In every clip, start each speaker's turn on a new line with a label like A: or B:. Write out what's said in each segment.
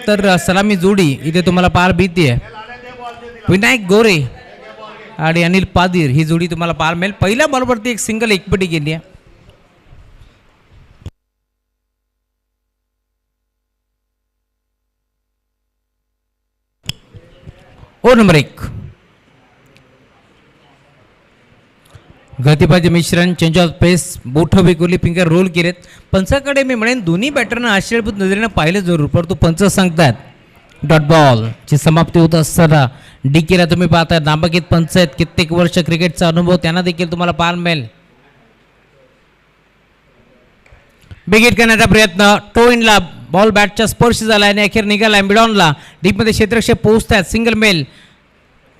A: तर सलामी जोडी इथे तुम्हाला पार भीती आहे. विनायक गोरे आणि अनिल पादीर ही जोडी तुम्हाला पार मिळेल. पहिल्या बॉलवरती एक सिंगल एकपटी गेली आहे. ओ नंबर 1 गतिपाती मिश्रण, चेंज ऑफ पेस, बोठं बेकोली, फिंगर रोल केलेत. पंचाकडे मी म्हणेन दोन्ही बॅटरना आश्चर्यभूत नजरेनं पाहिलं जरूर, परंतु पंच सांगतात डॉट बॉलची समाप्ती होत असताना डीकेला तुम्ही पाहताय. नामांकित पंच आहेत, कित्येक वर्ष क्रिकेटचा अनुभव, त्यांना देखील तुम्हाला पाहायला मिळेल. बिग हिट करण्याचा प्रयत्न, टो इनला बॉल बॅटच्या स्पर्श झाला आणि अखेर निघाला मिडॉनला. डीपमध्ये क्षेत्रक्षेप पोहोचतात. सिंगल मेल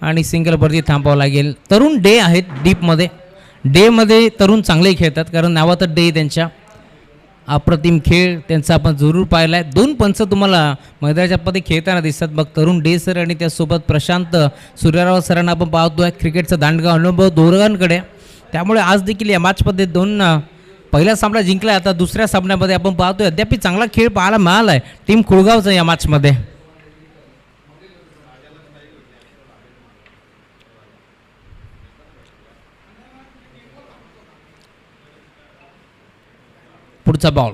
A: आणि सिंगलवरती थांबावं लागेल. तरुण डे आहेत डीपमध्ये. डेमध्ये तरुण चांगले खेळतात, कारण नावातच डे त्यांच्या. अप्रतिम खेळ त्यांचा आपण जरूर पाहिला आहे. 2 पंच तुम्हाला मैदानाच्या मध्ये खेळताना दिसतात. मग तरुण डे सर आणि त्यासोबत प्रशांत सूर्यराव सरांना आपण पाहतोय. क्रिकेटचा दांडगा अनुभव दोघांकडे. त्यामुळे आज देखील या मॅचमध्ये 2 पहिला सामना जिंकला. आता दुसऱ्या सामन्यामध्ये आपण पाहतोय अद्याप चांगला खेळ पाहायला मिळाला आहे टीम कुळगावचा या मॅचमध्ये. पुढचा बॉल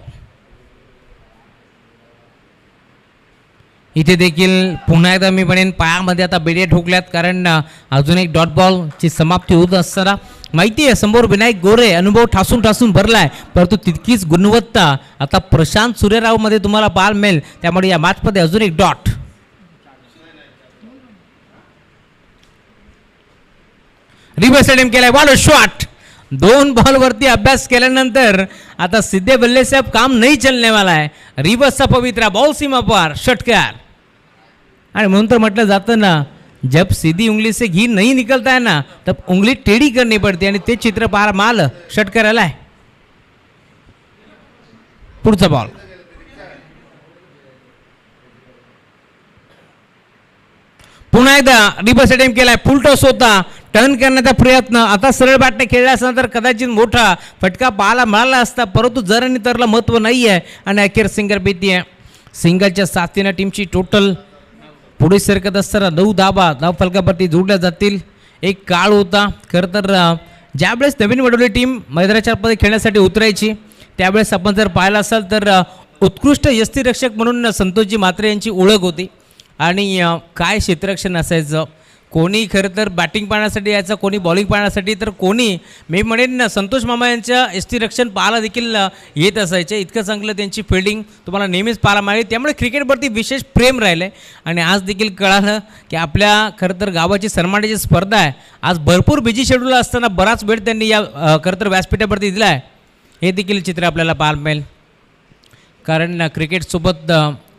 A: इथे देखील पुन्हा एकदा मी म्हणेन पायामध्ये आता बेडे ठोकल्यात, कारण अजून एक डॉट बॉलची समाप्ती होत असताना माहिती आहे समोर विनायक गोरे अनुभव ठासून ठासून भरलाय, परंतु तितकीच गुणवत्ता आता प्रशांत सूर्यराव मध्ये तुम्हाला पाहायला मिळेल. त्यामुळे या मॅचमध्ये अजून एक डॉट. रिव्हर्स अटेम्प्ट केलाय. Ball shot. 2 बॉलवरती अभ्यास केल्यानंतर आता सिद्धे बल्ले साहब काम नहीं चलने वाला है. रिवर्सचा पवित्रा बॉल सीमा पार षटकार. आणि म्हणून तर म्हटलं जातं ना, जब सीधी उंगली से घी नहीं निकलता है ना, तब उंगली टेढ़ी करनी पड़ती. आणि ते चित्र पार माल षटकार आलाय. पुढचा बॉल. पुन्हा एकदा रिव्हर्स अटेम्प्ट केलाय. फुल टॉस होता. टर्न करण्याचा प्रयत्न. आता सरळ बॅटने खेळला असता तर कदाचित मोठा फटका पाहायला मिळाला असता, परंतु जर आणि तरला महत्त्व नाही आहे. आणि अखेर सिंगल भीती आहे. सिंगलच्या साथीनं टीमची टोटल पुढे सरकत असताना 9 धावा धावफलकावरती जोडल्या जातील. एक काळ होता खरं तर ज्यावेळेस नवीन वडवली टीम मैदानाच्या मध्ये खेळण्यासाठी उतरायची, त्यावेळेस आपण जर पाहिलं असाल तर उत्कृष्ट यष्टिरक्षक म्हणून संतोषजी म्हात्रे यांची ओळख होती. आणि काय क्षेत्ररक्षण असायचं. कोणी खरं तर बॅटिंग पाहण्यासाठी यायचं, कोणी बॉलिंग पाहण्यासाठी, तर कोणी मी म्हणेन संतोष मामा यांच्या यष्टिरक्षण पाहायला देखील येत असायचे. इतकं चांगलं त्यांची फिल्डिंग तुम्हाला नेहमीच पाहायला मिळाली. त्यामुळे क्रिकेटवरती विशेष प्रेम राहिलं आहे. आणि आज देखील कळालं की आपल्या खरं तर गावाची सन्मानाची स्पर्धा आहे. आज भरपूर बिझी शेड्यूल असताना बराच वेळ त्यांनी या खरं तर व्यासपीठावरती दिला आहे. हे देखील चित्र आपल्याला पाहायला मिळेल, कारण क्रिकेटसोबत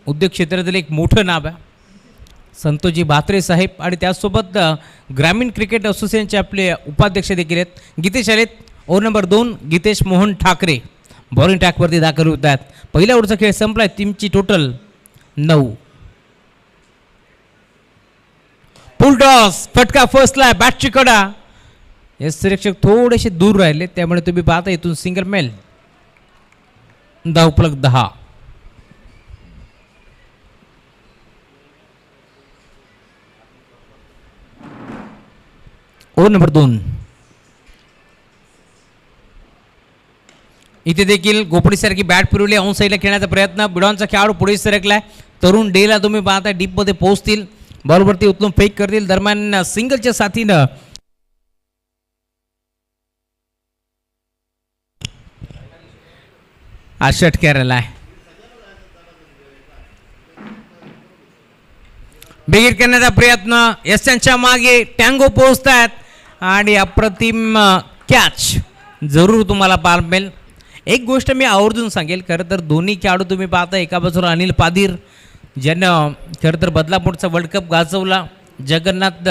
A: उद्योग क्षेत्रातील एक मोठं नाव आहे संतोषजी म्हात्रे साहेब. आणि त्याचसोबत ग्रामीण क्रिकेट असोसिएशनचे आपले उपाध्यक्ष देखील आहेत. गीतेश आलेत. Over number 2 Gitesh Mohan Thakare bowling ट्रॅकवरती दाखल होत आहेत. पहिल्या ओव्हरचा खेळ संपलाय. टीमची टोटल 9. फुल टॉस. फटका फसलाय. बॅटची कडा. यष्टिरक्षक थोडेसे दूर राहिले, त्यामुळे तुम्ही पाहता इथून सिंगल मेल. धावफलक 10. ओव्हर नंबर 2 इथे देखील गोपडीसारखी बॅट फिरवली. ऑन साईडला खेळण्याचा प्रयत्न. बिडॉनचा खेळाडू पुढे सरकलाय. तरुण डेला तुम्ही पाहता डीपमध्ये पोहोचतील. बॉलवरती उचलून फेक करतील. दरम्यान सिंगलच्या साथीनं षटकार आलाय. बिगिट करण्याचा प्रयत्न. यशांच्या मागे टँगो पोहोचतात आणि अप्रतिम कॅच जरूर तुम्हाला पाहायला मिळेल. एक गोष्ट मी आवर्जून सांगेल, खरं तर दोन्ही खेळाडू तुम्ही पाहता. एका बाजूला अनिल पादीर ज्यानं खरं तर बदलापूरचा वर्ल्ड कप गाजवला. जगन्नाथ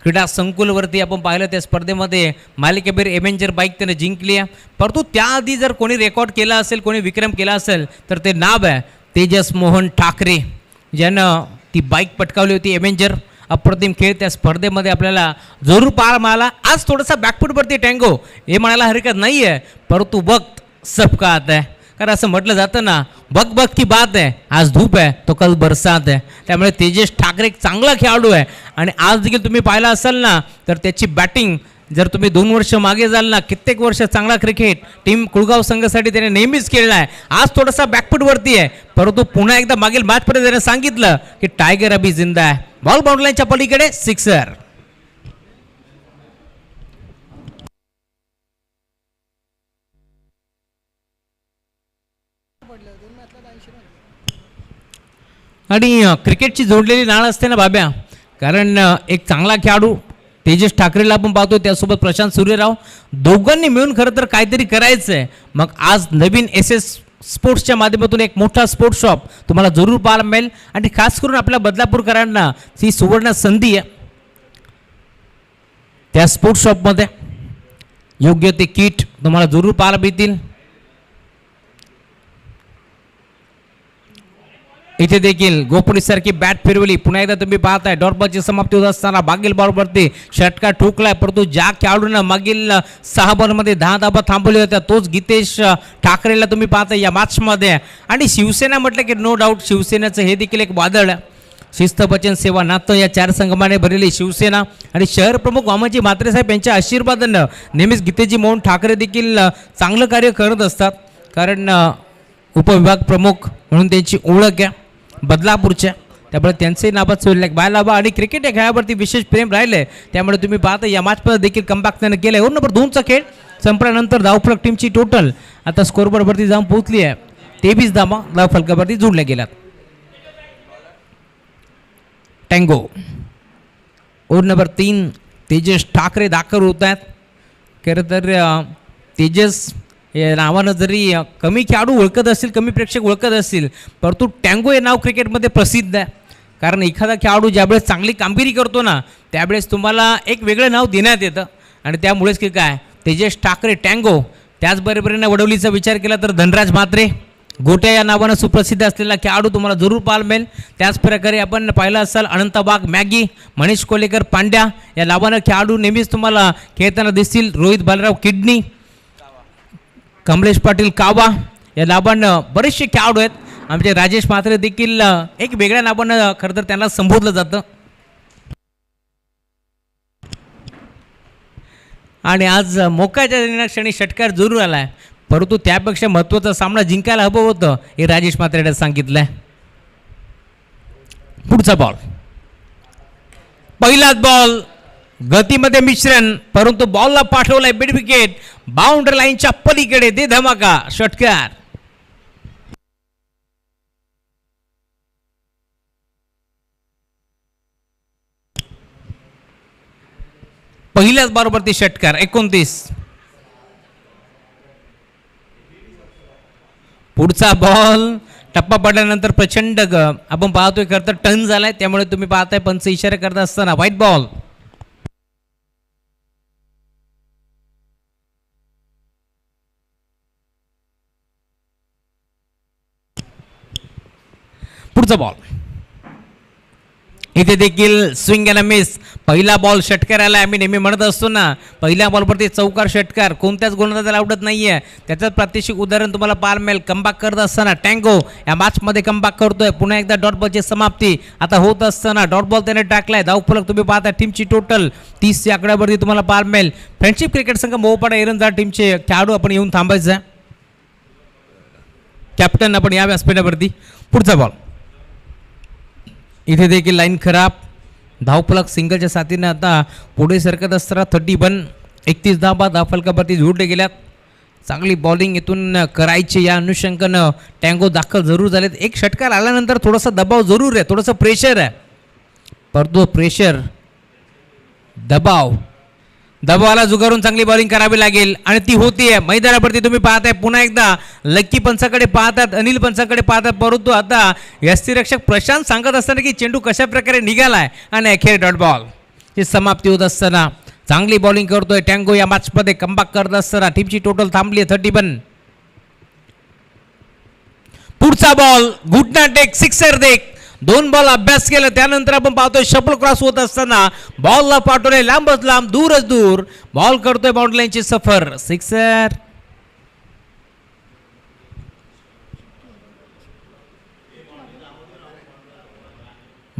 A: क्रीडा संकुलवरती आपण पाहिलं त्या स्पर्धेमध्ये मालिकेबीर एव्हेंजर बाईक त्याने जिंकली आहे. परंतु त्याआधी जर कोणी रेकॉर्ड केला असेल, कोणी विक्रम केला असेल, तर ते नाव आहे तेजस मोहन ठाकरे, ज्यानं ती बाईक पटकावली होती एव्हेंजर. अप्रतिम खेळ त्या स्पर्धेमध्ये आपल्याला जरूर पाहायला मिळाला. आज थोडासा बॅकफूटवरती टँगो हे म्हणायला हरकत नाही आहे, परंतु वक्त सबका आता है. कारण असं म्हटलं जातं ना, बघ बघ की बात आहे, आज धूप आहे तो कल बरसात आहे. त्यामुळे तेजस ठाकरे एक चांगला खेळाडू आहे आणि आज देखील तुम्ही पाहिला असाल ना, तर त्याची बॅटिंग जर तुम्ही 2 वर्ष मागे जाल ना, कित्येक वर्ष चांगला क्रिकेट टीम कुळगाव संघासाठी त्याने नेहमीच खेळला आहे. आज थोडासा बॅकफूटवरती आहे, परंतु पुन्हा एकदा मागील मॅचपर्यंत त्याने सांगितलं की टायगर अभी जिंदा आहे. बॉल बाउंड्रीलाईनच्या पलीकडे सिक्सर. आणि क्रिकेटची जोडलेली नाळ असते ना बाब्या, कारण एक चांगला खेळाडू तेजस ठाकरेला आपण पाहतो, त्यासोबत प्रशांत सूर्यराव, दोघांनी मिळून खरं तर काहीतरी करायचं आहे. मग आज नवीन SS स्पोर्ट्सच्या माध्यमातून एक मोठा स्पोर्ट्स शॉप तुम्हाला जरूर पाहायला मिळेल आणि खास करून आपल्या बदलापूरकरांना ही सुवर्ण संधी आहे. त्या स्पोर्ट्स शॉपमध्ये योग्य ते किट तुम्हाला जरूर पाहायला मिळतील. इथे देखील गोपुरीसारखी बॅट फिरवली, पुन्हा एकदा तुम्ही पाहताय डॉटबॉलची समाप्ती होत असताना मागील बॉलवरती षटकार ठोकलाय, परंतु ज्या खेळाडूंना मागील 6 बॉलमध्ये 10 धाबा थांबवल्या होत्या तोच गीतेश ठाकरेला तुम्ही पाहताय या मॅचमध्ये. आणि शिवसेना म्हटलं की नो डाऊट शिवसेनेचं हे देखील एक वादळ, शिस्त वचन सेवा नातं या 4 संगमाने भरलेली शिवसेना आणि शहर प्रमुख वामनजी म्हात्रे साहेब यांच्या आशीर्वादानं नेहमीच गीतेजी मोहन ठाकरे देखील चांगलं कार्य करत असतात, कारण उपविभाग प्रमुख म्हणून त्यांची ओळख आहे बदलापूरच्या. त्यामुळे त्यांचे नाबाद सोडले बायलाबा आणि क्रिकेट या खेळावरती विशेष प्रेम राहिले. त्यामुळे तुम्ही पाहता या मॅचमध्ये देखील कमबॅक त्यानं केलं आहे. 2 नंबर 2चा खेळ संपल्यानंतर धावफलक टीमची टोटल आता स्कोरबोर्डवरती जाऊन पोहोचली आहे 23 धावा धावफलकावरती जोडल्या गेल्यात. टँगो 2 नंबर 3 तेजस ठाकरे दाखल होत आहेत. खरं तर तेजस या नावानं जरी कमी खेळाडू ओळखत असतील, कमी प्रेक्षक ओळखत असतील, परंतु टँगो हे नाव क्रिकेटमध्ये प्रसिद्ध आहे. कारण एखादा खेळाडू ज्यावेळेस चांगली कामगिरी करतो ना, त्यावेळेस तुम्हाला एक वेगळं नाव देण्यात येतं आणि त्यामुळेच की काय तेजस ठाकरे टँगो. त्याचबरोबरीनं वडवलीचा विचार केला तर धनराज म्हात्रे गोट्या या नावानं सुप्रसिद्ध असलेला खेळाडू तुम्हाला जरूर पाहायला मिळेल. त्याचप्रकारे आपण पाहिलं असाल अनंत वाघ मॅगी, मनीष कोलेकर पांड्या या नावानं खेळाडू नेहमीच तुम्हाला खेळताना दिसतील. रोहित बालराव किडनी, कमलेश पाटील कावा या नावानं बरेचसे खेळाडू आहेत. आमचे राजेश म्हात्रे देखील एक वेगळ्या नावानं खरं तर त्यांना संबोधलं जातं. आणि आज मोक्याच्या क्षणी षटकार जरूर आला आहे, परंतु त्यापेक्षा महत्त्वाचा सामना जिंकायला हवं होतं हे राजेश म्हात्रेने सांगितलंय. पुढचा बॉल, पहिलाच बॉल गतीमध्ये मिश्रण, परंतु बॉलला पाठवलाय मिड विकेट बाउंड्री लाईनच्या पलीकडे. दे धमाका षटकार. पहिल्याच बॉलवरती षटकार 29. पुढचा बॉल टप्पा पडल्यानंतर प्रचंड आपण पाहतोय खरं तर टर्न झालाय, त्यामुळे तुम्ही पाहताय पंच इशारा करत असताना व्हाईट बॉल. पुढचा बॉल इथे देखील स्विंग अँड मिस. पहिला बॉल षटकाराला आम्ही नेहमी म्हणत असतो ना, पहिल्या बॉलवरती चौकार षटकार कोणत्याच गोलंदाजाला आवडत नाहीये. त्याच्यात प्रात्यक्षिक उदाहरण तुम्हाला पाहायला मिळेल. कमबॅक करत असताना टँगो या मॅचमध्ये कमबॅक करतोय. पुन्हा एकदा डॉट बॉलची समाप्ती आता होत असताना डॉट बॉल त्याने टाकलाय. धावफलक तुम्ही पाहता टीमची टोटल 30 च्या आकड्यावरती तुम्हाला पाहायला मिळेल. फ्रेंडशिप क्रिकेट संघ मोहपाडा एरंजाळ टीमचे खेळाडू आपण येऊन थांबायचं आहे. कॅप्टन आपण या व्यासपीठावरती. पुढचा बॉल इथे देखील लाईन खराब. धावफलक सिंगलच्या साथीने आता पुढे सरकत असताना 31 धावा धावफलकावरती जोडले गेल्यात. चांगली बॉलिंग इथून करायची या अनुषंगानं टँगो दाखल जरूर झालेत. एक षटकार आल्यानंतर थोडासा दबाव जरूर आहे, थोडंसं प्रेशर आहे, परंतु प्रेशर दबावाला जुगारून चांगली बॉलिंग करावी लागेल आणि ती होतीये. मैदानावरती तुम्ही पाहताय पुन्हा एकदा लक्की पंचाकडे पाहतात, अनिल पंचाकडे पाहतात, परंतु आता यष्टीरक्षक प्रशांत सांगत असताना की चेंडू कशा प्रकारे निघालाय आणि अखेर डॉट बॉल ची समाप्ती होत असताना चांगली बॉलिंग करतोय टँगो. या मॅचमध्ये कमबॅक करत असताना टीमची टोटल थांबली 31. पुढचा बॉल घुटना टेक सिक्सर देख. 2 बॉल अभ्यास केला त्यानंतर आपण पाहतोय शफल क्रॉस होत असताना बॉलला पाठवले लांबच लांब दूरच दूर. बॉल करतोय बाउंड्री लाईनची सफर. सिक्सर.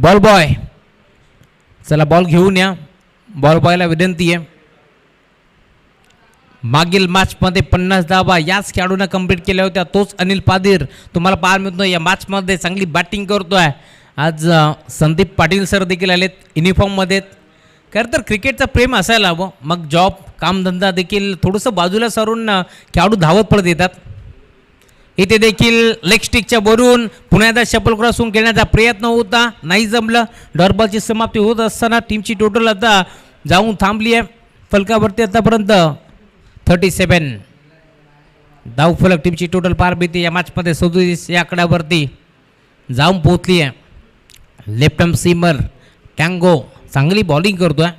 A: बॉल बॉय, चला बॉल घेऊन या. बॉल बॉयला विनंती आहे. मागील मॅचमध्ये 50 धावा याच खेळाडूने कंप्लीट केल्या होत्या. तोच अनिल पादीर तुम्हाला पाहायला मिळतो या मॅचमध्ये चांगली बॅटिंग करतोय. आज संदीप पाटील सर देखील आलेत युनिफॉर्ममध्ये. खरं तर क्रिकेटचं प्रेम असायला हवं. मग जॉब कामधंदा देखील थोडंसं बाजूला सरून खेळाडू धावत पडत येतात. इथे देखील लेग स्टिकच्या वरून पुन्हा एकदा शपल क्रॉसून खेळण्याचा प्रयत्न होता, नाही जमलं. डॉटबॉलची समाप्ती होत असताना टीमची टोटल आता जाऊन थांबली आहे फलकावरती. आतापर्यंत 37 धाव फलक टीमची टोटल पार भीती या मॅचमध्ये 37 या आकड्यावरती जाऊन पोहोचली आहे. लेफ्ट आर्म सीमर टँगो चांगली बॉलिंग करतोय.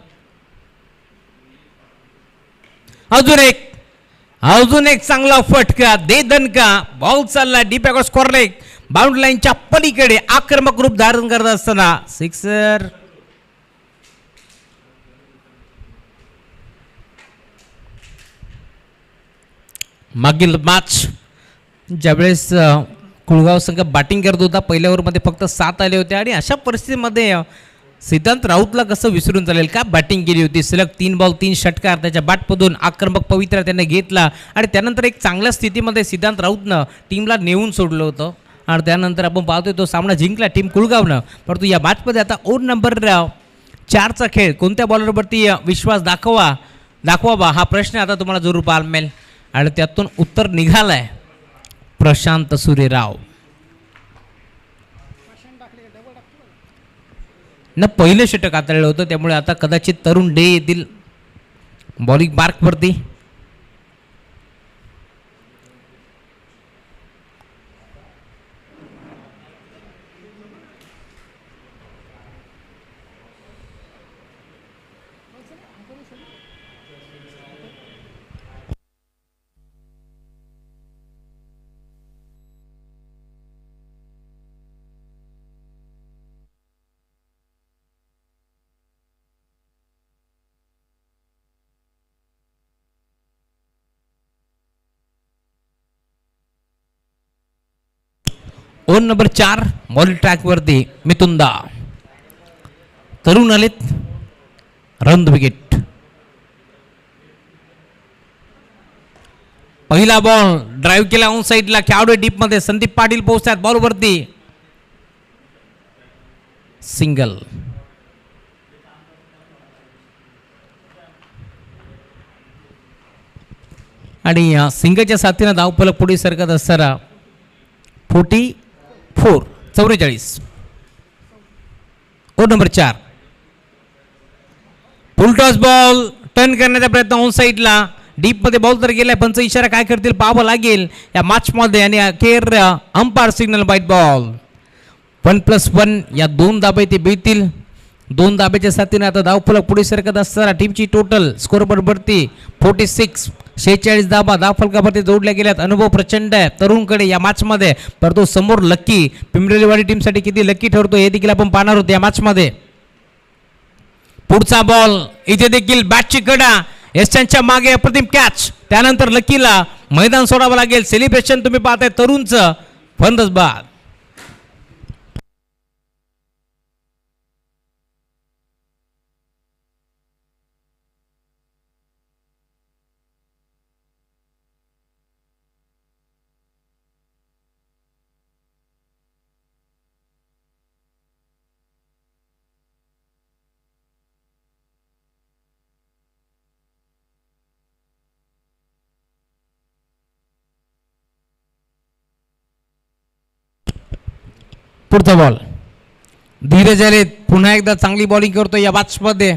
A: अजून एक चांगला फटका दे दणका. बॉल चालला डीप अक्रॉस कॉर्नर, बाउंड्री लाईनच्या पलीकडे आक्रमक रूप धारण करत असताना सिक्सर. मागील मॅच ज्यावेळेस कुळगाव संघ बॅटिंग करत होता, पहिल्या ओव्हरमध्ये फक्त 7 आले होते आणि अशा परिस्थितीमध्ये सिद्धांत राऊतला कसं विसरून चालेल का बॅटिंग केली होती. सलग 3 बॉल 3 षटकार त्याच्या बॅटमधून आक्रमक पवित्रा त्याने घेतला आणि त्यानंतर एक चांगल्या स्थितीमध्ये सिद्धांत राऊतनं टीमला नेऊन सोडलं होतं आणि त्यानंतर आपण पाहतोय तो सामना जिंकला टीम कुळगावनं. परंतु या मॅचमध्ये आता ओव्हर नंबर 4चा खेळ कोणत्या बॉलरवरती विश्वास दाखवावा हा प्रश्न आता तुम्हाला जरूर पाहायला मिळेल आणि त्यातून उत्तर निघालंय प्रशांत सूर्यराव. न पहिलं षटक हाताळलं होतं, त्यामुळे आता कदाचित तरुण डे येतील बॉलिंग मार्कवरती. ओव्हर नंबर 4 बॉल ट्रॅकवरती मिथुंदा तरुण आलेत. Run wicket. पहिला बॉल ड्राईव्ह केला ऑन साईडला, खेळाडू डीप मध्ये संदीप पाटील पोहोचतात बॉलवरती. सिंगल. आणि सिंगलच्या साथीनं धावफलक पुढे सरकत असताना 44 ओव्हर नंबर 4 फुल टॉस बॉल टर्न करण्याचा प्रयत्न ऑन साईडला. डीप मध्ये बॉल तर गेलाय, पंच इशारा काय करतील पाहावं लागेल या मॅच मध्ये. आणि अखेर अंपायर सिग्नल बाईट बॉल. 1+1 या 2 धाबे ते बीतील. 2 धाब्याच्या साथीने आता धावफलक पुढे सरकत असताना टीमची टोटल स्कोर वरती 46 धाबा धावफलकावरती जोडल्या गेल्यात. अनुभव प्रचंड आहे तरुणकडे या मॅचमध्ये, परंतु समोर लक्की पिंपळेवाडी टीमसाठी किती लक्की ठरतो हे देखील आपण पाहणार आहोत या मॅचमध्ये. पुढचा बॉल इथे देखील बॅटची कडा एस्टनच्या मागे अप्रतिम कॅच. त्यानंतर लकीला मैदान सोडावं लागेल. सेलिब्रेशन तुम्ही पाहताय तरुणचं. फंदच बाद. पुढचा बॉल धीरज आले पुन्हा एकदा चांगली बॉलिंग करतो या मॅचमध्ये.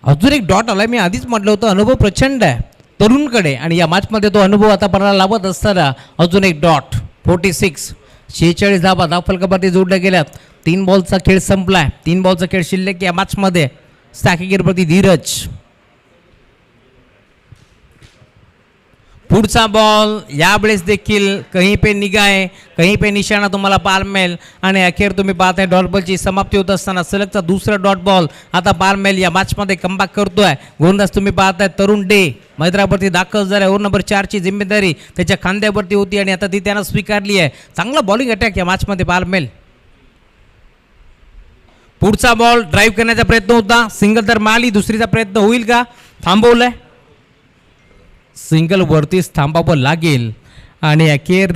A: अजून एक डॉट आला. मी आधीच म्हटलं होतं अनुभव प्रचंड आहे तरुणकडे आणि या मॅचमध्ये तो अनुभव आता पणाला लावत असताना अजून एक डॉट. 46 धाबा धावफलकावरती जोडल्या गेल्यात. 3 बॉलचा खेळ संपलाय. 3 बॉलचा खेळ शिल्लक या मॅचमध्ये. स्टॅकिंगवरती धीरज. पुढचा बॉल यावेळेस देखील कहीं पे निगाह कहीं पे निशाणा तुम्हाला पाहायला मिळेल आणि अखेर तुम्ही पाहताय डॉट बॉलची समाप्ती होत असताना सलगचा दुसरा डॉट बॉल आता पाहायला मिळेल या मॅचमध्ये कमबॅक करतोय. गोलंदाज तुम्ही पाहताय तरुण डे मैदानावरती दाखल झालाय. ओव्हर नंबर 4ची जिम्मेदारी त्याच्या खांद्यावरती होती आणि आता ती त्यानं स्वीकारली आहे. चांगला बॉलिंग अटॅक या मॅचमध्ये पाहायला मिळेल. पुढचा बॉल ड्राईव्ह करण्याचा प्रयत्न होता, सिंगल तर माली, दुसरीचा प्रयत्न होईल का? थांबवलाय, सिंगल वरतीच थांबावं लागेल आणि अखेर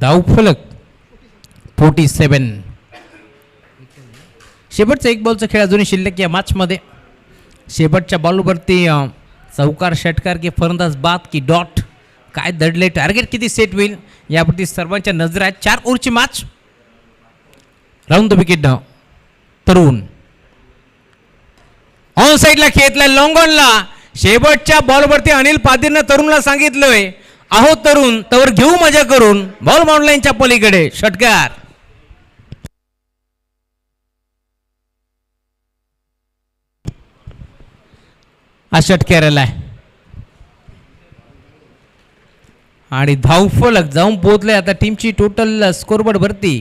A: धावफलक 47. शेवटचा एक बॉलचा खेळ अजूनही शिल्लक या मॅचमध्ये. शेवटच्या बॉलवरती चौकार, षटकार की फलंदाज बाद की डॉट, काय दडले, टार्गेट किती सेट होईल यावरती सर्वांच्या नजर आहेत. 4 ओव्हरची मॅच. राऊंड द विकेट तरुण ऑन साईडला खेळतलाय लॉंगॉनला. शेवटच्या बॉलवरती अनिल पाटीलनं तरुणला सांगितलंय, आहो तरुण तवर घेऊ मजा करून, बॉल बाउंडलाईनच्या पलीकडे षटकार. हा षटकार आलाय आणि धावफलक जाऊन पोहोचले. आता टीमची टोटल स्कोरबोर्ड वरती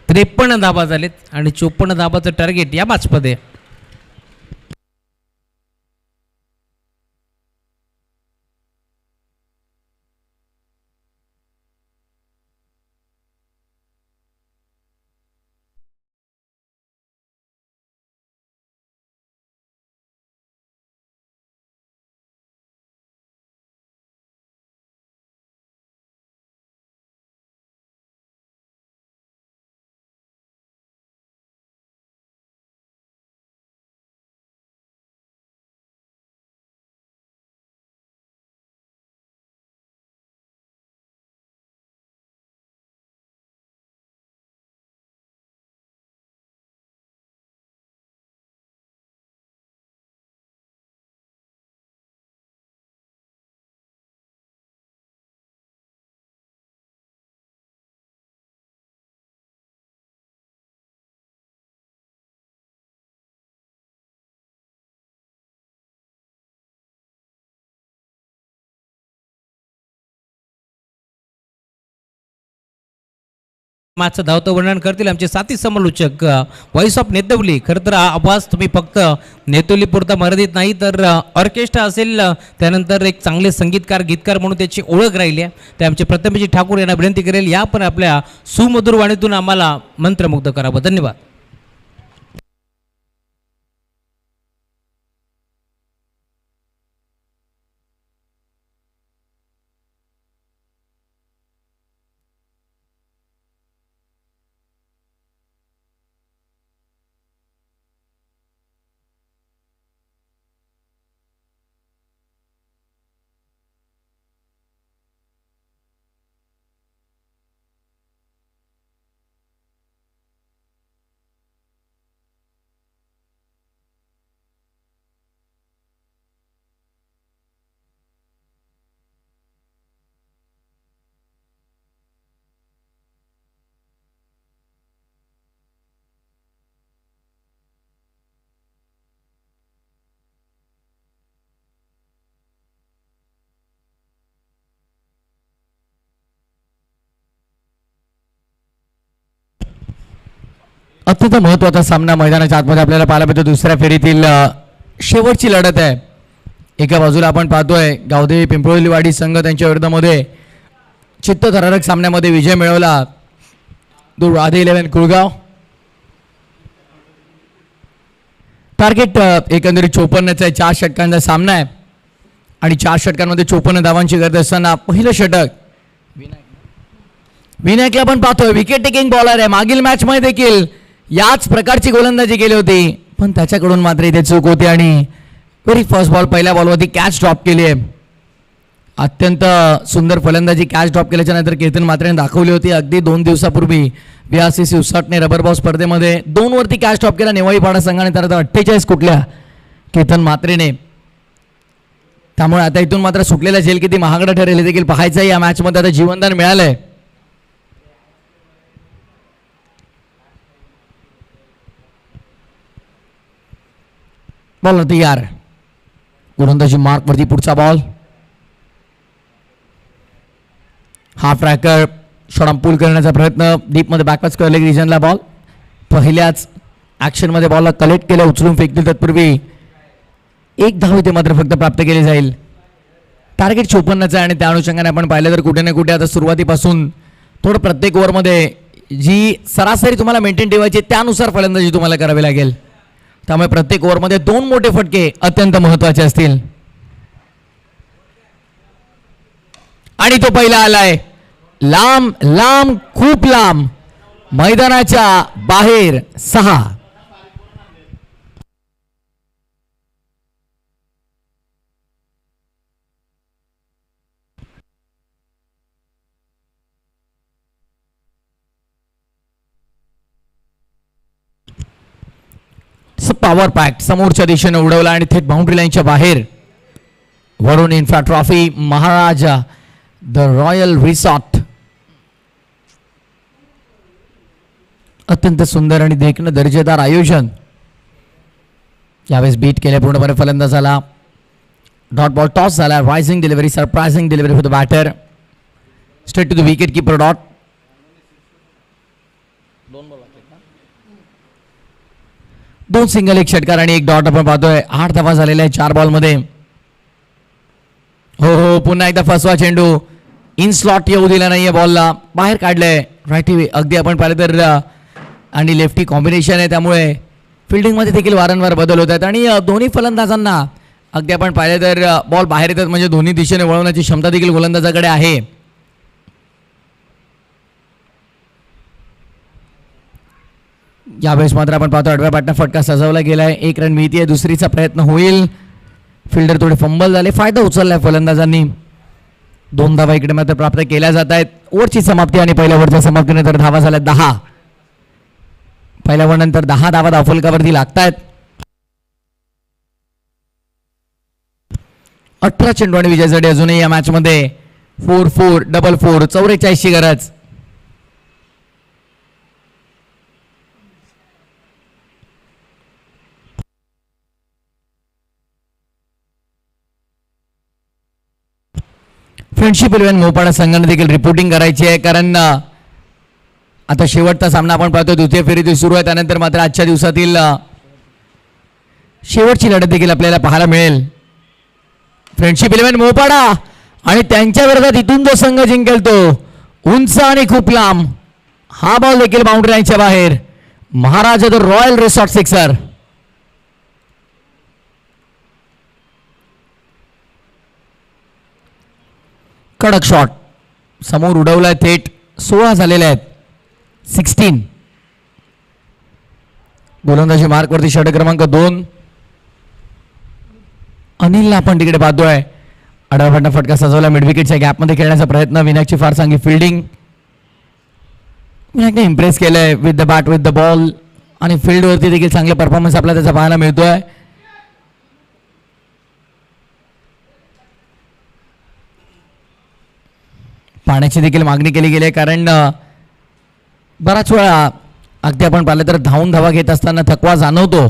A: 53 धाबा झालेत आणि 54 धाबाचं टार्गेट या मॅचमध्ये. मॅचचं धावतं वर्णन करतील आमचे साथी समालोचक व्हॉइस ऑफ नेतवली. खरं तर हा आवाज तुम्ही फक्त नेतवली पुरता मर्यादित नाही तर ऑर्केस्ट्रा असेल, त्यानंतर एक चांगले संगीतकार गीतकार म्हणून त्याची ओळख राहिली आहे. ते आमचे प्रथमजी ठाकूर यांना विनंती करेल, या पण आपल्या सुमधुर वाणीतून आम्हाला मंत्रमुग्ध करावं. धन्यवाद.
B: अत्यंत महत्त्वाचा सामना मैदानाच्या आतमध्ये आपल्याला पाहायला मिळतो. दुसऱ्या फेरीतील शेवटची लढत आहे. एका बाजूला आपण पाहतोय गावदेवी पिंपळवलीवाडी संघ त्यांच्या विरोधामध्ये चित्तथरारक सामन्यामध्ये विजय मिळवला. राधे 11 कुळगाव. टार्गेट एकंदरीत 54चा आहे. 4 षटकांचा सामना आहे आणि 4 षटकांमध्ये 54 धावांची गरज असताना पहिलं षटक विनायकला पण पाहतोय. विकेट टेकिंग बॉलर आहे. मागील मॅचमध्ये देखील याच प्रकारची गोलंदाजी केली होती, पण त्याच्याकडून मात्र इथे चूक होती आणि व्हेरी फर्स्ट बॉल पहिल्या बॉलवरती कॅच ड्रॉप केली आहे. अत्यंत सुंदर फलंदाजी कॅच ड्रॉप केल्याच्या नंतर केतन मात्रेने दाखवली होती. अगदी 2 दिवसापूर्वी VRCC उसाटणे रबर बॉल स्पर्धेमध्ये 2 वरती कॅच ड्रॉप केला नेवाळीपाडा संघाने, तर 48 कुठल्या केतन मात्रेने. त्यामुळे आता इथून मात्र सुटलेला झेल किती महागडा ठरेल हे देखील पाहायचं आहे. या मॅचमध्ये आता जीवनदान मिळालंय. बॉल तयार. गोलंदाजी मार्क वरती पुढचा बॉल. हाफ ट्रॅकर शॉर्ट पुल करण्याचा प्रयत्न डीपमध्ये बॅकवर्ड स्क्वेअर लेग रिजनला बॉल. पहिल्याच ॲक्शनमध्ये बॉलला कलेक्ट केलं, उचलून फेकतील तत्पूर्वी 1 धाव इथे मात्र फक्त प्राप्त केली जाईल. टार्गेट 54चा आहे आणि त्या अनुषंगाने आपण पाहिलं तर कुठे ना कुठे आता सुरुवातीपासून थोडं प्रत्येक ओव्हरमध्ये जी सरासरी तुम्हाला मेंटेन ठेवायची त्यानुसार फलंदाजी तुम्हाला करावी लागेल. त्यामुळे प्रत्येक ओव्हरमध्ये 2 मोठे फटके अत्यंत महत्वाचे असतील. आणि तो पहिला आलाय लांब लांब खूप लांब मैदानाच्या बाहेर 6. पॉवर पॅक समोरच्या दिशेने उडवला आणि थेट बाउंड्री लाईनच्या बाहेर. Varun Infra trophy Maharaja The Royal Resort. अत्यंत सुंदर आणि देखणं दर्जेदार आयोजन. यावेळेस बीट केले पूर्णपणे फलंदाजाला. डॉट बॉल टॉस झाला. Rising delivery surprising delivery for the batter. Straight to the wicket keeper dot. दोन सिंगल एक षटकार आणि एक डॉट आपण पाहतोय. 8 धावा झालेल्या आहे 4 बॉलमध्ये. हो हो पुन्हा एकदा फसवा चेंडू. इन स्लॉट येऊ दिला नाहीये बॉलला. बाहेर काढलंय. राईटी अगदी आपण पाहिलं तर आणि लेफ्टी कॉम्बिनेशन आहे त्यामुळे फिल्डिंगमध्ये देखील वारंवार बदल होत आहेत आणि दोन्ही फलंदाजांना अगदी आपण पाहिलं तर बॉल बाहेर येतात म्हणजे दोन्ही दिशेने वळवण्याची क्षमता देखील गोलंदाजाकडे आहे. यावेळेस मात्र आपण पाहतो आडव्या बॅटनं फटका सजवला गेलाय. 1 रन मिळतीये. दुसरीचा प्रयत्न होईल. फिल्डर थोडे फंबल झाले. फायदा उचललाय फलंदाजांनी. 2 धावा इकडे मात्र प्राप्त केल्या जात आहेत. ओव्हरची समाप्ती आणि पहिल्या ओव्हरच्या समाप्तीनंतर धावा झाल्या 10. पहिल्या ओव्हर नंतर 10 धावा धावफलकावरती लागतायत. 18 चेंडू आणि विजयसाठी अजूनही या मॅच मध्ये 4-4 4-4 44 ची गरज. फ्रेंडशिप 11 मोपाडा संघाने देखील रिपोर्टिंग करायची आहे कारण आता शेवटचा सामना आपण पाहतो. द्वितीय फेरी सुरू आहे. त्यानंतर मात्र आजच्या दिवसातील शेवटची लढत देखील आपल्याला पाहायला मिळेल. फ्रेंडशिप 11 मोपाडा आणि त्यांच्या विरोधात इथून जो संघ जिंकेल तो उंच आणि खूप लांब. हा बॉल देखील बाउंड्री लाईनच्या बाहेर. महाराजा द रॉयल रिसॉर्ट सिक्सर. कडक शॉट समोर उडवलाय थेट. 16 झालेले आहेत. 16 गोलंदाजी मार्कवरती षटक क्रमांक 2. अनिलला आपण तिकडे पाहतोय. आडवा फटका फटका सजवला. मिड विकेटच्या गॅपमध्ये खेळण्याचा प्रयत्न. विनायकची फार चांगली फिल्डिंग. विनायकने इम्प्रेस केलंय with the bat with the ball आणि फील्डवरती देखील चांगला परफॉर्मन्स आपल्याला त्याचा पाहायला मिळतोय. पाण्याची देखील मागणी केली गेली कारण बराच वेळा अगदी आपण पाहिलं तर धावून धावा घेत असताना थकवा जाणवतो.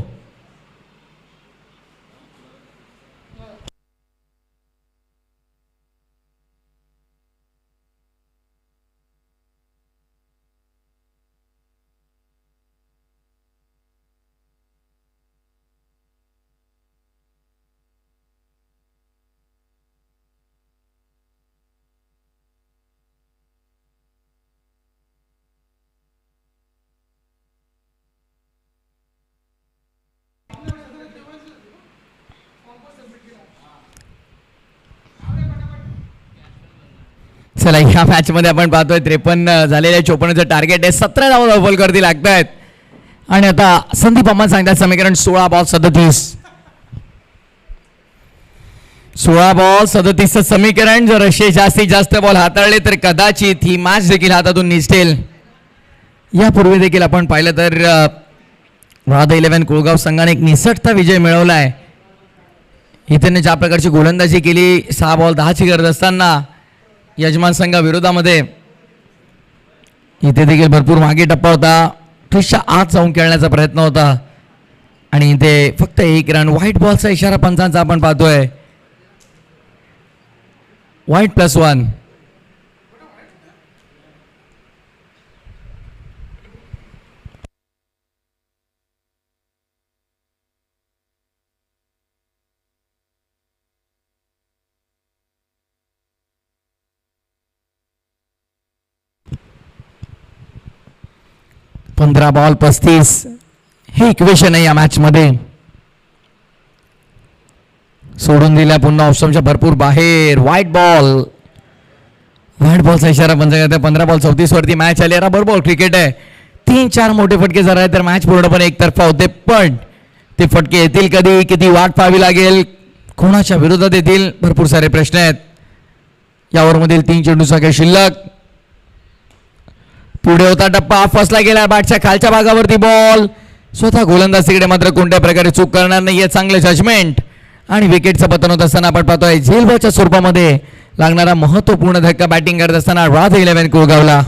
B: चला या मॅच मध्ये आपण पाहतोय 53 झालेल्या 54चं टार्गेट आहे. 17 धावा धावफलकावरती लागतायत आणि आता संदीप अम्मा सांगतात समीकरण 16 बॉल 37. 16 बॉल 37चं समीकरण. जर असे जास्तीत जास्त बॉल हाताळले तर कदाचित ही मॅच देखील हातातून निसटेल. यापूर्वी देखील आपण पाहिलं तर राधा 11 कोळगाव संघाने एक निसटता विजय मिळवलाय. इथे ज्या प्रकारची गोलंदाजी केली 6 बॉल 10ची गरज असताना यजमान संघाविरोधामध्ये इथे देखील भरपूर मागे टप्पा होता. फिशच्या आत जाऊन खेळण्याचा प्रयत्न होता आणि इथे फक्त 1 रन. व्हाईट बॉलचा इशारा पंचांचा आपण पाहतोय. व्हाईट +1. 15 बॉल 35 हे इक्वेशन आहे या मॅच मध्ये. सोडून दिल्या पुन्हा ऑप्शनच्या भरपूर बाहेर. व्हाईट बॉलचा इशारा पंच करते. 15 बॉल 34 वरती मॅच आली. बरोबर क्रिकेट आहे. 3-4 मोठे फटके जर आहे तर मॅच पूर्णपणे एकतर्फा होते. पण ते फटके येतील कधी, किती वाट पाहावी लागेल, कोणाच्या विरोधात येतील, भरपूर सारे प्रश्न आहेत. या ओव्हरमधील 3 चेंडूचा काही शिल्लक. पुढे होता टप्पा, फसला गेला बॅटच्या खालच्या भागावरती बॉल. स्वतः गोलंदाज तिकडे मात्र कोणत्या प्रकारे चूक करणार नाहीये. चांगले जजमेंट आणि विकेटचं पतन होत असताना आपण पाहतोय झेलबॉलच्या स्वरूपामध्ये लागणारा महत्वपूर्ण धक्का बॅटिंग करत असताना राध 11 कुळगावला.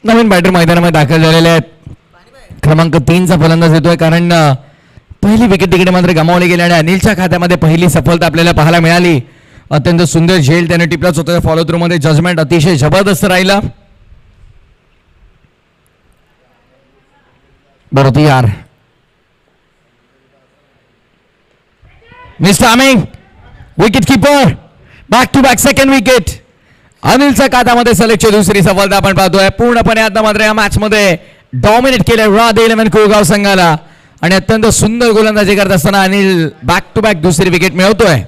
B: नवीन बॅटर मैदानामध्ये दाखल झालेले आहेत. क्रमांक 3चा फलंदाज येतोय, कारण पहिली विकेट तिकडे मात्र गमावली गेली आणि अनिलच्या खात्यामध्ये पहिली सफलता आपल्याला पाहायला मिळाली. अत्यंत सुंदर झेल त्याने टिपलाच होता. फॉलो थ्रू मध्ये जजमेंट अतिशय जबरदस्त राहिला. बरोबर यार मिस्टर आमिंग wicket keeper back to back second wicket. अनिलच्या खात्यामध्ये सलगची दुसरी सफलता आपण पाहतोय. पूर्णपणे आता मात्र या मॅच मध्ये डॉमिनेट केले राध 11 कुळगाव संघाला आणि अत्यंत सुंदर गोलंदाजी करत असताना अनिल बॅक टू बॅक दुसरी विकेट मिळवतोय.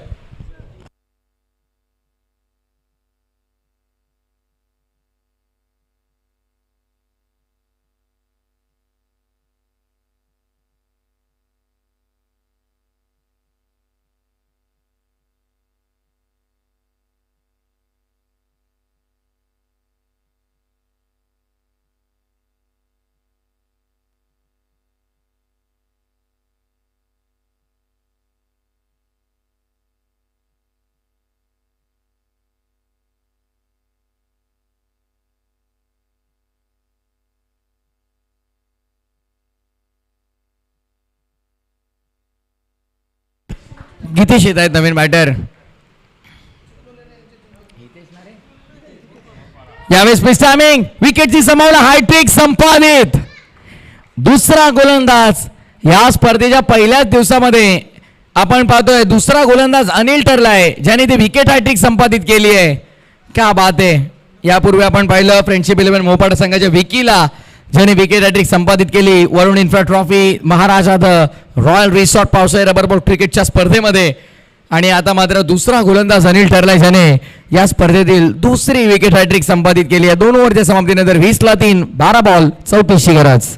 B: गीतेश येत आहेत नवीन बॅटर. यावेळेस मिस्टर आमिंग विकेटची समावला. हायट्रिक संपादित. दुसरा गोलंदाज या स्पर्धेच्या पहिल्याच दिवसामध्ये आपण पाहतोय. दुसरा गोलंदाज अनिल ठरलाय ज्याने ती विकेट हायट्रिक संपादित केली आहे. क्या बात आहे. यापूर्वी आपण पाहिलं फ्रेंडशिप 11 मोपाड संघाच्या विकीला ज्याने विकेट हॅट्रिक संपादित केली Varun Infra trophy, Maharaja The Royal Resort पावसाळी रबर बॉल क्रिकेटच्या स्पर्धेमध्ये. आणि आता मात्र दुसरा गोलंदाज अनिल ठरलाय ज्याने या स्पर्धेतील दुसरी विकेट हॅट्रिक संपादित केली आहे. 2 ओव्हरच्या समाप्तीनंतर 20-3 12 बॉल 34 गरज.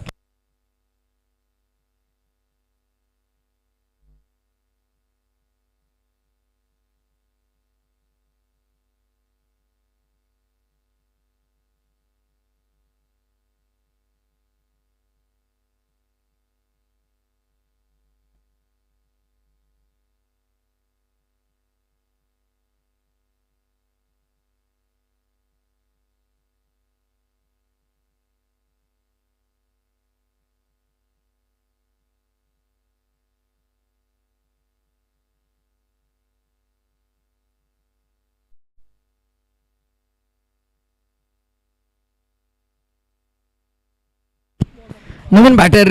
B: नवीन बॅटर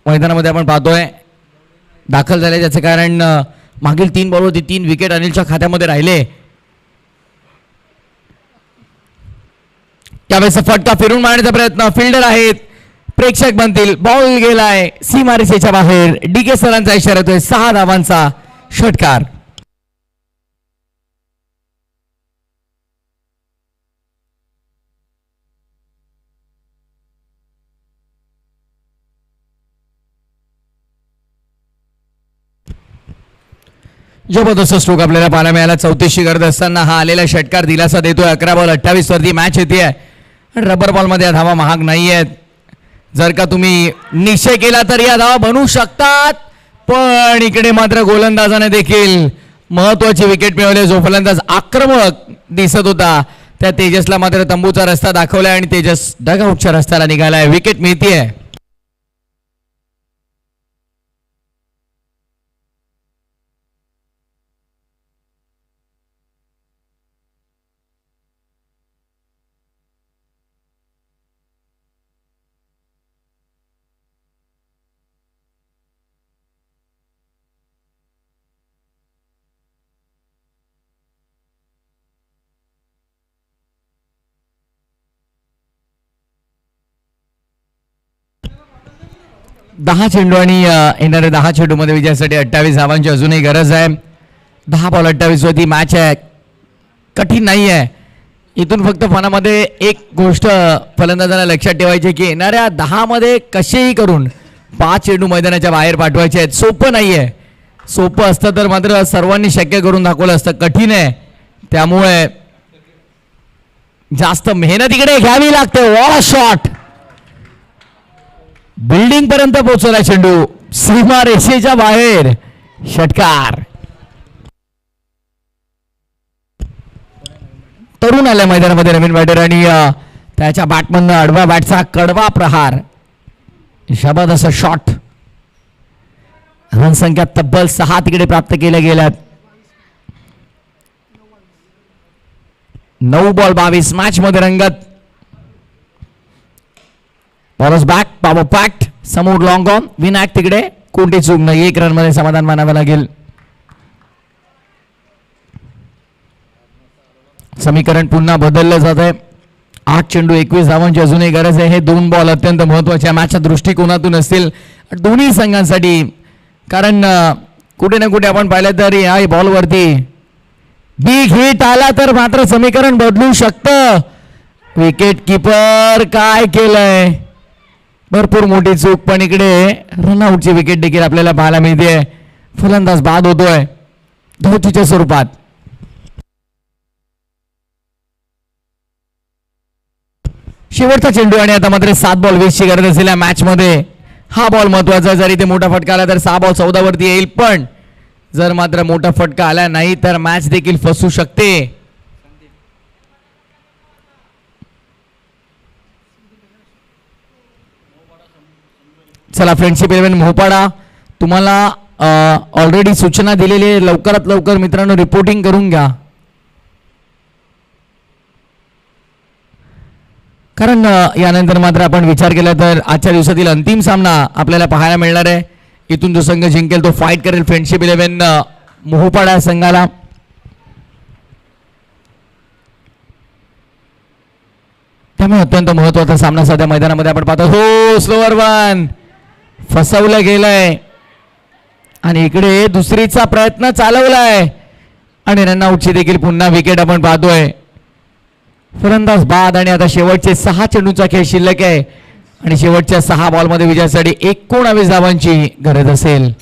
B: मैदानामध्ये आपण पाहतोय दाखल झाले. त्याचं कारण मागील 3 बॉलवरती 3 विकेट अनिलच्या खात्यामध्ये राहिले. त्यावेळेस फटका फिरून मारण्याचा प्रयत्न. फिल्डर आहेत, प्रेक्षक बनतील. बॉल गेलाय सीमारेषेच्या बाहेर. डीके सरांचा इशारा येतोय. 6 धावांचा षटकार. जबरदस्त स्ट्रोक आपल्याला पाहायला मिळाला. 34शी करत असताना हा आलेला षटकार दिलासा देतोय. 11 बॉल 28 वरती मॅच येते आणि रबर बॉलमध्ये या धावा महाग नाही आहेत. जर का तुम्ही निश्चय केला तर या धावा बनवू शकतात. पण इकडे मात्र गोलंदाजाने देखील महत्वाची विकेट मिळवली. जो फलंदाज आक्रमक दिसत होता त्या तेजसला मात्र तंबूचा रस्ता दाखवलाय आणि तेजस डगआउटच्या रस्त्याला निघालाय. विकेट मिळतीये. दहा चेंडू आणि येणाऱ्या 10 चेंडूमध्ये विजयासाठी 28 धावांची अजूनही गरज आहे. 10 बॉल 28 वरती मॅच आहे. कठीण नाही आहे. इथून फक्त मनामध्ये एक गोष्ट फलंदाजांना लक्षात ठेवायची की येणाऱ्या 10 मध्ये कसेही करून 5 चेंडू मैदानाच्या बाहेर पाठवायचे आहेत. सोपं नाही आहे. सोपं असतं तर मात्र सर्वांनी शक्य करून दाखवलं असतं. कठीण आहे. त्यामुळे जास्त मेहनत इकडे घ्यावी लागते. वॉट शॉट बिल्डिंग पर्यंत पोहोचवला चेंडू. सीमा रेषेच्या बाहेर षटकार. तरुण आल्या मैदानामध्ये नवीन बॅटर आणि त्याच्या बॅटमधनं आडवा बॅटचा कडवा प्रहार. शबाद असं शॉट. रनसंख्या तब्बल 6 तिकडे प्राप्त केल्या गेल्यात. 9 बॉल 22 मॅच मध्ये रंगत. बॉलर्स बॅक बाबा पॅक्ट समोर लॉंग ऑन विनायक तिकडे कोणती चूक नाही. 1 रन मध्ये समाधान मानावं लागेल. समीकरण पुन्हा बदललं जात आहे. 8 चेंडू 21 धावांची अजूनही गरज आहे. हे 2 बॉल अत्यंत महत्वाच्या मॅचच्या दृष्टिकोनातून असतील दोन्ही संघांसाठी. कारण कुठे ना कुठे आपण पाहिलं तर या बॉलवरती बिग हिट आला तर मात्र समीकरण बदलू शकतं. विकेट किपर काय केलंय. भरपूर मोठी चूक. पण इकडे रनआउटची विकेट देखील आपल्याला पाहायला मिळते. फलंदाज बाद होतोय धावचीच्या स्वरूपात. शेवटचा चेंडू आणि आता मात्र 7 बॉल 20 ची गरज असलेल्या मॅच मध्ये हा बॉल महत्वाचा. जरी ते मोठा फटका आला तर 6 बॉल 14 वरती येईल. पण जर मात्र मोठा फटका आला नाही तर मॅच देखील फसू शकते. चला फ्रेंडशिप 11 मोहपाडा तुम्हाला ऑलरेडी सूचना दिलेली आहे. लवकरात लवकर मित्रांनो रिपोर्टिंग करून घ्या. कारण यानंतर मात्र आपण विचार केला तर आजच्या दिवसातील अंतिम सामना आपल्याला पाहायला मिळणार आहे. इथून जो संघ जिंकेल तो फाईट करेल फ्रेंडशिप 11 मोहपाडा संघाला. त्यामुळे अत्यंत महत्वाचा सामना सध्या मैदानामध्ये आपण पाहतो. हो स्लोअर वन फसवलं गेलंय आणि इकडे दुसरीचा प्रयत्न चालवलाय आणि रनआउटची देखील पुन्हा विकेट आपण पाहतोय. फलंदाज बाद आणि आता शेवटचे 6 चेंडूचा खेळ शिल्लक आहे आणि शेवटच्या 6 बॉलमध्ये विजयासाठी 19 धावांची गरज असेल.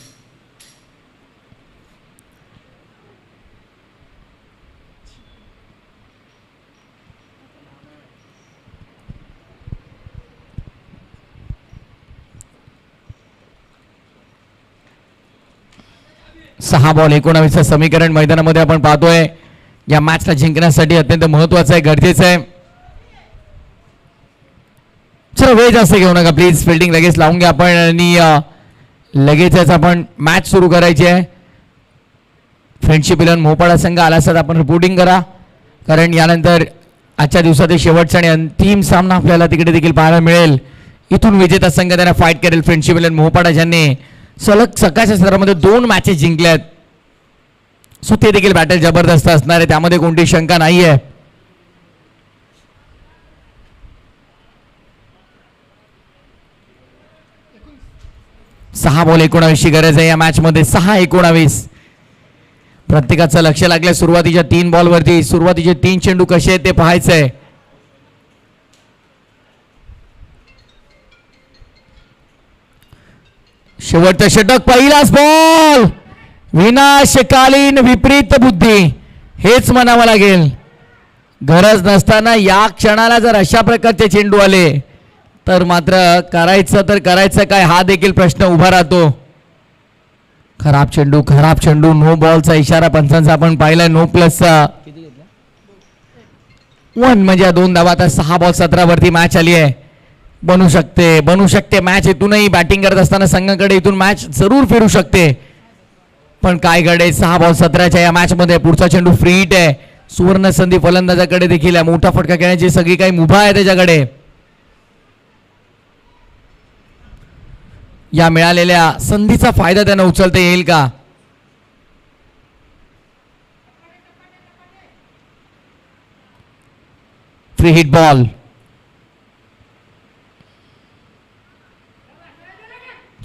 B: सहा बॉल 19 समीकरण मैदानामध्ये आपण पाहतोय. या मॅचला जिंकण्यासाठी अत्यंत महत्वाचं आहे, गरजेचं आहे. चला वेळ जास्त घेऊ नका प्लीज. फिल्डिंग लगेच लावून घ्या आपण आणि लगेचच आपण मॅच सुरू करायची आहे. फ्रेंडशिप 11 मोहपाडा संघ आला असता आपण रिपोर्टिंग करा. कारण यानंतर आजच्या दिवसातील शेवटचा आणि अंतिम सामना आपल्याला तिकडे देखील पाहायला मिळेल. इथून विजेता संघ त्यांना फाईट करेल फ्रेंडशिप 11 मोहपाडा ज्यांनी सलग सकाळच्या सत्रामध्ये 2 मॅचेस जिंकल्यात. सो ते देखील बॅटल जबरदस्त असणार आहे, त्यामध्ये कोणती शंका नाही आहे. सहा बॉल 19 ची गरज आहे या मॅच मध्ये. 6-19 प्रत्येकाचं लक्ष लागलंय सुरुवातीच्या 3 बॉलवरती. सुरुवातीचे 3 चेंडू कसे आहेत ते पाहायचंय. शेवटचं षटक, पहिलाच बॉल विनाशकालीन विपरीत बुद्धी हेच म्हणावं लागेल. गरज नसताना या क्षणाला जर अशा प्रकारचे चेंडू आले तर मात्र करायचं काय हा देखील प्रश्न उभा राहतो. खराब चेंडू नो बॉलचा इशारा पंचांचा आपण पाहिला. नो प्लसचा 1 म्हणजे 2 धावा. आता 6 बॉल 17 वरती मॅच आली आहे. बनू शकते मॅच. इथूनही बॅटिंग करत असताना संघाकडे इथून मॅच जरूर फिरू शकते. पण काय घडे 6 बॉल 17च्या या मॅच मध्ये पुढचा चेंडू फ्री हिट आहे. सुवर्ण संधी फलंदाजाकडे देखील आहे. मोठा फटका खेळण्याची सगळी काही मुभा आहे त्याच्याकडे. या मिळालेल्या संधीचा फायदा त्यांना उचलता येईल का? Free hit ball.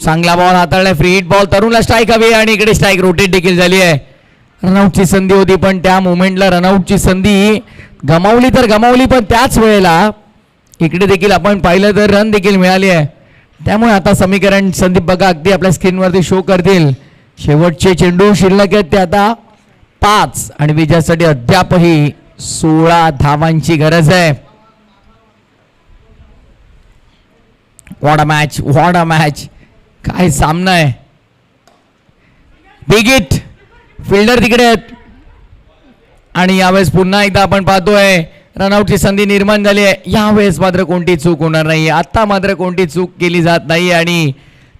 B: चांगला बॉल हाताळलाय. Free hit ball. तरुणला स्ट्राईक हवी आणि इकडे स्ट्राईक रोटेट देखील झाली आहे. रनआउटची संधी होती पण त्या मोमेंटला रनआउटची संधी गमावली तर गमावली, पण त्याच वेळेला इकडे देखील आपण पाहिलं तर रन देखील मिळाली आहे. त्यामुळे आता समीकरण संदीप बघा अगदी आपल्या स्क्रीनवरती शो करतील. शेवटचे चेंडू शिल्लक आहेत ते आता 5 आणि विजयासाठी अद्यापही 16 धावांची गरज आहे. What a match. काय सामना आहे. Big hit. फिल्डर तिकडे आहेत आणि यावेळेस पुन्हा एकदा आपण पाहतोय रनआउटची संधी निर्माण झाली आहे. यावेळेस मात्र कोणती चूक होणार नाही. आता मात्र कोणती चूक केली जात नाही आणि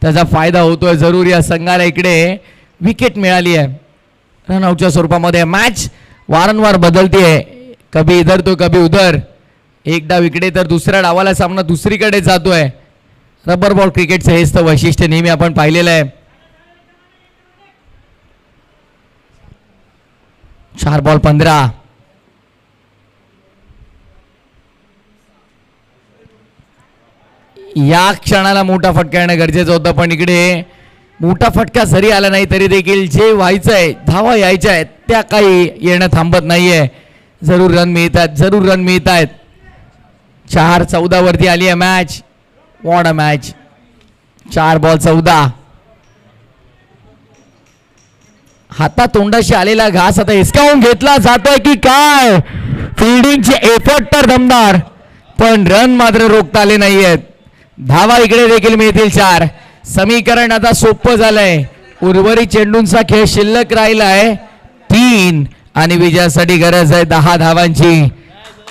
B: त्याचा फायदा होतोय जरूर. या संघाला इकडे विकेट मिळाली आहे रनआउटच्या स्वरूपामध्ये. मॅच वारंवार बदलतीये. कभी इधर तो कभी उधर. एक डाव इकडे तर दुसऱ्या डावाला सामना दुसरीकडे जातोय. रबर बॉल क्रिकेटचं हेच तर वैशिष्ट्य नेहमी आपण पाहिलेलं आहे. 4 बॉल 15. या क्षणाला मोठा फटका येणं गरजेचं होतं, पण इकडे मोठा फटका जरी आला नाही तरी देखील जे व्हायचंय धावा यायच्या आहेत त्या काही येणं थांबत नाहीये. जरूर रन मिळत आहेत. 4-14 वरती आली आहे match. What a match. 4 ball 14. हाता तोंडाशी आलेला घास आता हिसकावून घेतला जातोय की काय. फिल्डिंगचे एफर्ट तर दमदार, पण रन मात्र रोखता आले नाहीयेत. धावा इकडे देखील मिळतील 4. समीकरण आता सोपं झालंय. उर्वरित चेंडूंचा खेळ शिल्लक राहिलाय 3 आणि विजयासाठी गरज आहे 10 धावांची.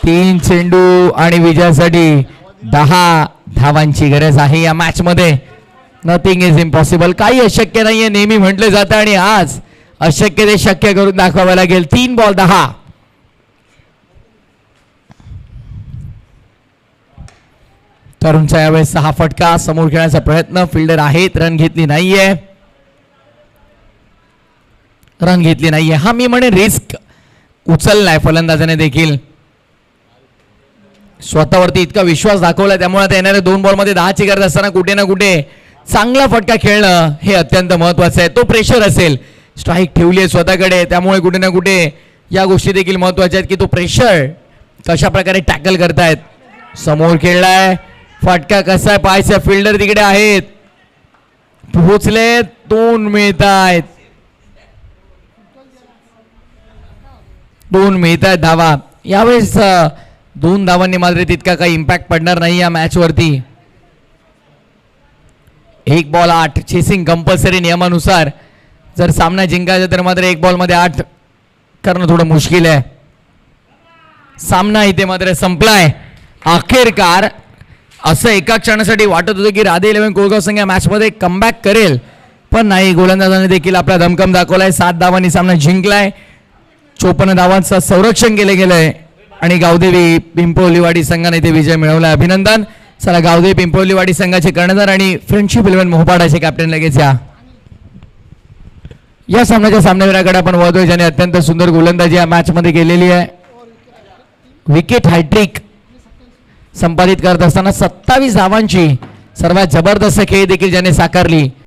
B: 3 चेंडू आणि विजयासाठी 10 धावांची गरज आहे या मॅच मध्ये. Nothing is impossible. काही अशक्य नाहीये नेहमी म्हटलं जातं आणि आज अशक्य ते शक्य करून दाखवावं लागेल. 3 बॉल 10. तरुणचा यावेळेस 6 फटका. समोर खेळण्याचा प्रयत्न. फिल्डर आहेत. रन घेतली नाहीये. हा मी म्हणे रिस्क उचललाय फलंदाजाने देखील. स्वतःवरती इतका विश्वास दाखवला त्यामुळे आता येणाऱ्या 2 बॉल मध्ये 10ची गरज असताना कुठे ना कुठे चांगला फटका खेळणं हे अत्यंत महत्वाचं आहे. तो प्रेशर असेल. स्ट्राईक ठेवली आहे स्वतःकडे त्यामुळे कुठे ना कुठे या गोष्टी देखील महत्वाच्या आहेत की तो प्रेशर कशा प्रकारे टॅकल करतायत. समोर खेळलाय. फटका कसा आहे पाहायचा. फिल्डर तिकडे आहेत. पोहोचले. 2 मिळत आहेत. 2 मिळत आहेत धावा. यावेळेस 2 धावांनी मात्र तितका काही इम्पॅक्ट पडणार नाही या मॅच वरती. 1 बॉल 8. चेसिंग कंपल्सरी नियमानुसार. जर सामना जिंकायचा तर मात्र 1 बॉल मध्ये 8 करणं थोडं मुश्किल आहे. सामना इथे मात्र संपलाय. अखेरकार असं एका क्षणासाठी वाटत होतं की राधे 11 कोळगाव संघ या मॅच मध्ये कमबॅक करेल, पण नाही. गोलंदाजाने देखील आपला दमकम दाखवलाय. 7 धावांनी सामना जिंकलाय. 54 धावांचं संरक्षण केले गेलंय आणि गावदेवी पिंपवलीवाडी संघाने इथे विजय मिळवलाय. अभिनंदन. चला गावदेवी पिंपवलीवाडी संघाचे कर्णधार आणि फ्रेंडशिप 11 मोहपाडाचे कॅप्टन लगेच या सामन्याच्या सामनावीराकडे आपण वळतोय ज्याने अत्यंत सुंदर गोलंदाजी या मॅच मध्ये केलेली आहे. विकेट हॅट्रिक संपादित करत असताना 27 धावांची सर्वात जबरदस्त खेळी देखील ज्याने साकारली